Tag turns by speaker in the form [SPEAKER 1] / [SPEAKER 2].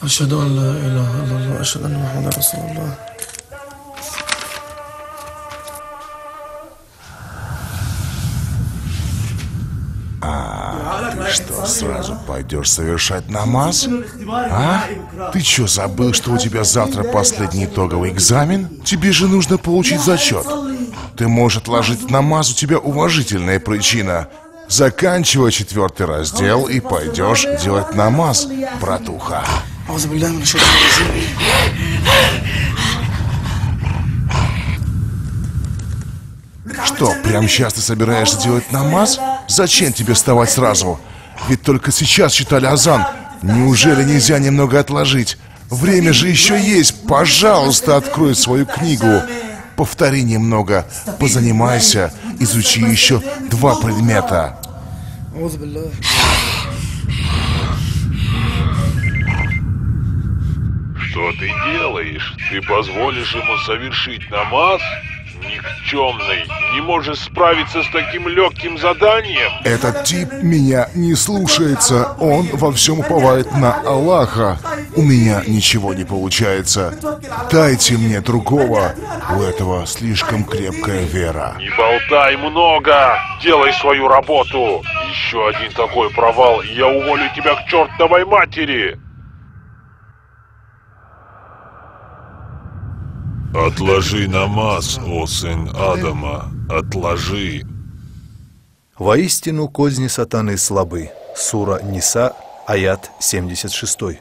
[SPEAKER 1] أشهد أن لا إله إلا الله أشهد أن محمدا رسول الله.
[SPEAKER 2] Ты что, сразу пойдешь совершать намаз? А? Ты что, забыл, что у тебя завтра последний итоговый экзамен? Тебе же нужно получить зачет. Ты можешь отложить намаз, у тебя уважительная причина. Заканчивай 4-й раздел и пойдешь делать намаз, братуха.
[SPEAKER 1] أعوذ بالله من الشيطان الرجيم.
[SPEAKER 2] Что, прямо сейчас ты собираешься делать намаз? Зачем тебе вставать сразу? Ведь только сейчас читали азан. Неужели нельзя немного отложить? Время же еще есть. Пожалуйста, открой свою книгу. Повтори немного, позанимайся, изучи еще 2 предмета.
[SPEAKER 1] أعوذ بالله.
[SPEAKER 3] Что ты делаешь? Ты позволишь ему совершить намаз? Никчемный, не можешь справиться с таким легким заданием?
[SPEAKER 2] Этот тип меня не слушается. Он во всем уповает на Аллаха. У меня ничего не получается. Дайте мне другого. У этого слишком крепкая вера.
[SPEAKER 3] Не болтай много! Делай свою работу! Еще один такой провал, и я уволю тебя к чертовой матери! Отложи намаз, о сын Адама, отложи.
[SPEAKER 4] Воистину козни сатаны слабы. Сура Ниса, аят 76.